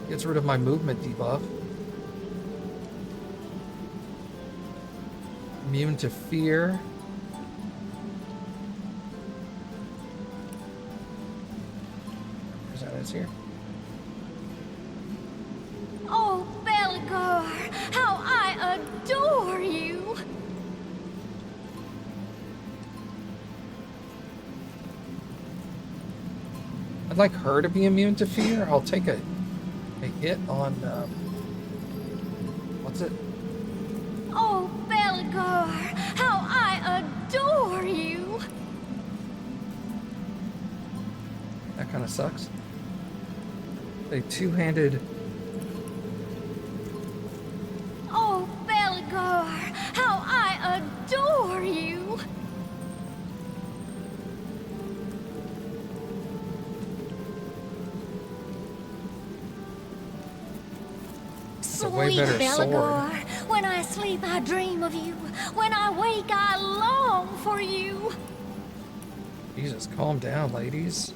Gets rid of my movement debuff. Immune to fear. Where's that? It's here. Oh, Belgar, how I adore you. I'd like her to be immune to fear. I'll take a hit on, what's it? Oh, Belgar, how I adore you. That kind of sucks. A two-handed... Oh, Belgar, how I adore you. That's a way better sword. Belgar, when I sleep I dream of you. When I wake I long for you. Jesus, calm down, ladies.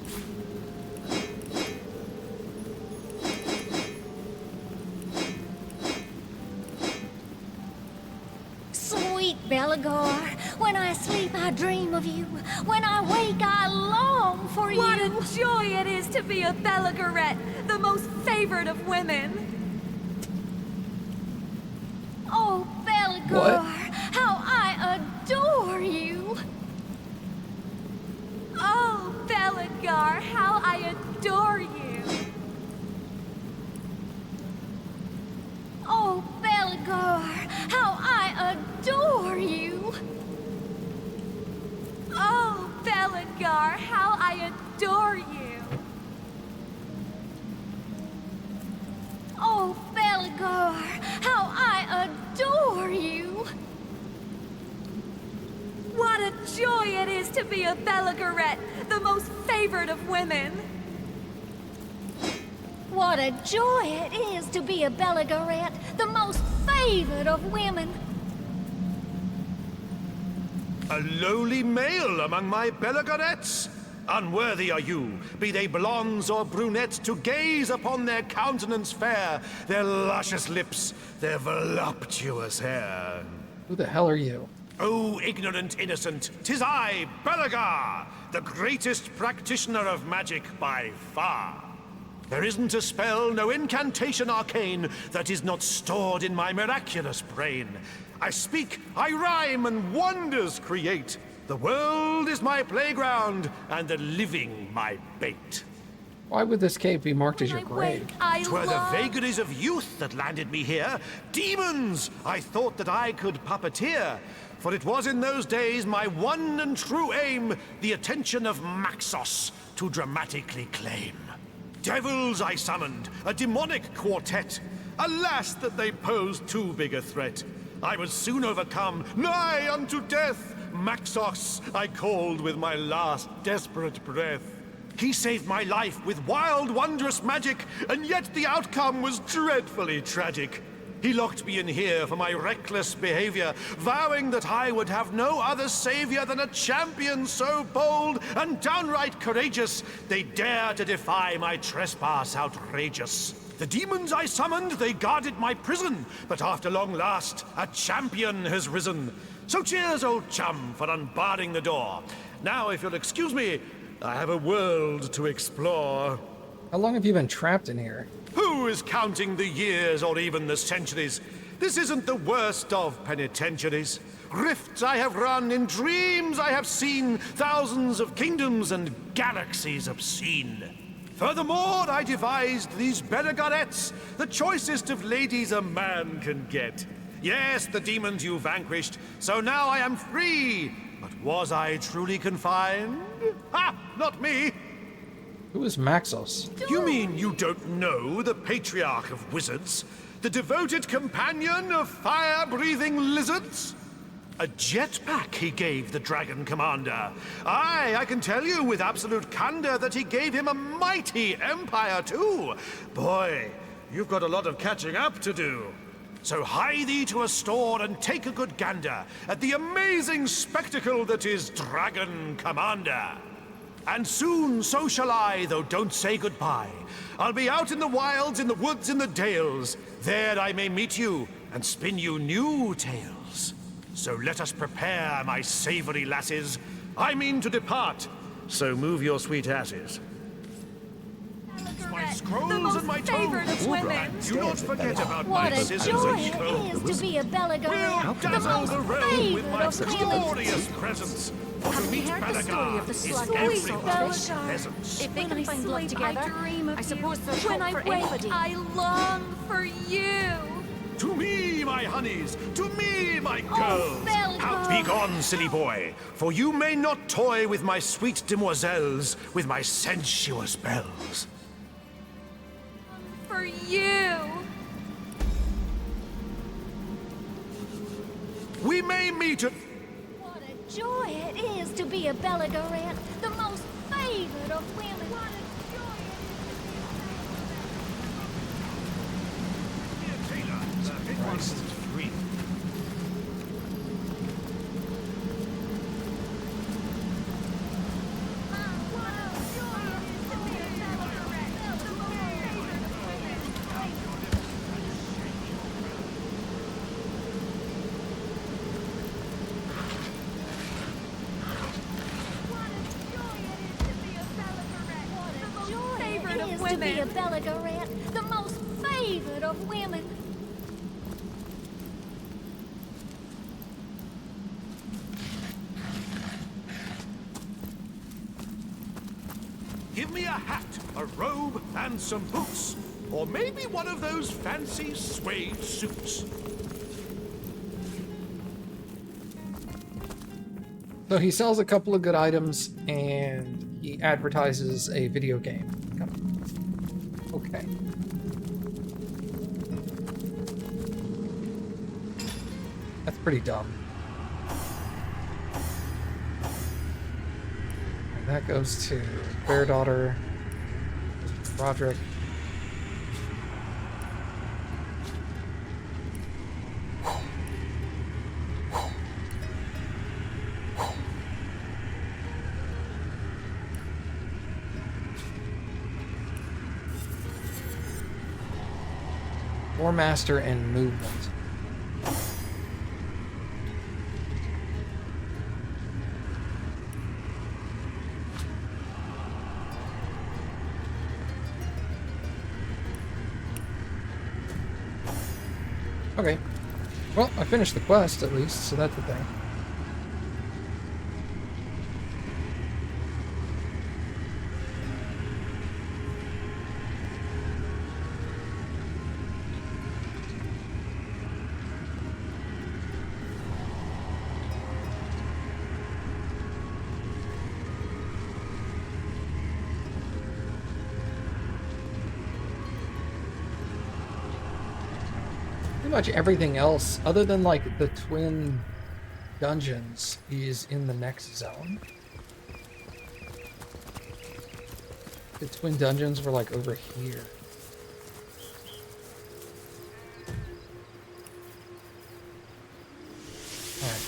Sweet Belgar, when I sleep I dream of you. When I wake I long for you. What a joy it is to be a Belgarette, the most favored of women. Oh, Belgar, how I adore you. Oh, Belgar, how I adore you. Oh, Belgar, how I adore you. Oh, Belgar, how I adore you. Oh, Belgar, how I adore you. What a joy it is to be a Belgarette, the most favored of women. What a joy it is to be a Belgarette, the most favored of women. A lowly male among my Belgarettes? Unworthy are you, be they blondes or brunettes, to gaze upon their countenance fair, their luscious lips, their voluptuous hair. Who the hell are you? O ignorant innocent, 'tis I, Belagar, the greatest practitioner of magic by far. There isn't a spell, no incantation arcane, that is not stored in my miraculous brain. I speak, I rhyme, and wonders create. The world is my playground, and the living my bait. Why would this cave be marked as your grave? 'Twere the vagaries of youth that landed me here. Demons! I thought that I could puppeteer. For it was in those days my one and true aim, the attention of Maxos to dramatically claim. Devils I summoned, a demonic quartet. Alas that they posed too big a threat. I was soon overcome, nigh unto death. Maxos I called with my last desperate breath. He saved my life with wild, wondrous magic, and yet the outcome was dreadfully tragic. He locked me in here for my reckless behavior, vowing that I would have no other savior than a champion so bold and downright courageous, they dare to defy my trespass outrageous. The demons I summoned, they guarded my prison, but after long last, a champion has risen. So cheers, old chum, for unbarring the door. Now, if you'll excuse me, I have a world to explore. How long have you been trapped in here? Who is counting the years or even the centuries? This isn't the worst of penitentiaries. Rifts I have run, in dreams I have seen, thousands of kingdoms and galaxies obscene. Furthermore, I devised these Belagarettes, the choicest of ladies a man can get. Yes, the demons you vanquished, so now I am free. But was I truly confined? Ha! Not me! Who is Maxos? You mean you don't know the patriarch of wizards? The devoted companion of fire-breathing lizards? A jetpack he gave the dragon commander. Aye, I can tell you with absolute candor that he gave him a mighty empire too. Boy, you've got a lot of catching up to do. So hie thee to a store and take a good gander at the amazing spectacle that is Dragon Commander. And soon so shall I, though don't say goodbye. I'll be out in the wilds, in the woods, in the dales. There I may meet you and spin you new tales. So let us prepare, my savory lasses. I mean to depart, so move your sweet asses. My scrolls and my tomes. Do not forget about my What a scissors joy and comb. it is to be a Belagaret, We'll the dazzle most the realm with my favored of women. glorious presence. To Have you meet heard the story of the Belagar is slug and everyone's saltfish? peasants. If they can find love together, I suppose there's when hope I for wake, anybody. I long for you. To me, my honeys! To me, my Oh, girls! Belagar! Out be gone, silly boy! For you may not toy with my sweet demoiselles, with my sensuous belles. For you. We may meet at... What a joy it is to be a Belagaret, the most favored of women. What a joy Christ. Free. it is to be a Belagaret, the most favored of women. Give me a hat, a robe, and some boots. Or maybe one of those fancy suede suits. So he sells a couple of good items and he advertises a video game. Okay. That's pretty dumb. And that goes to Bear Daughter, Roderick. War Master and movement. Okay. Well, I finished the quest at least, so that's the thing. Much everything else other than like the twin dungeons is in the next zone. The twin dungeons were like over here. All right.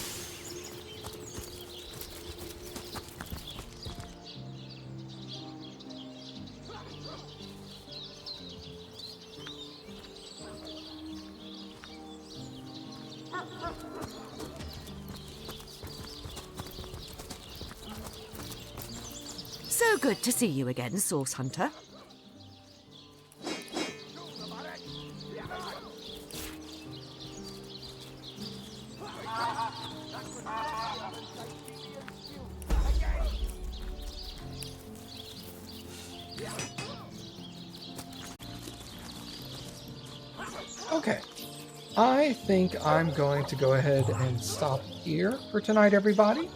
So good to see you again, Source Hunter. Okay. I think I'm going to go ahead and stop here for tonight, everybody.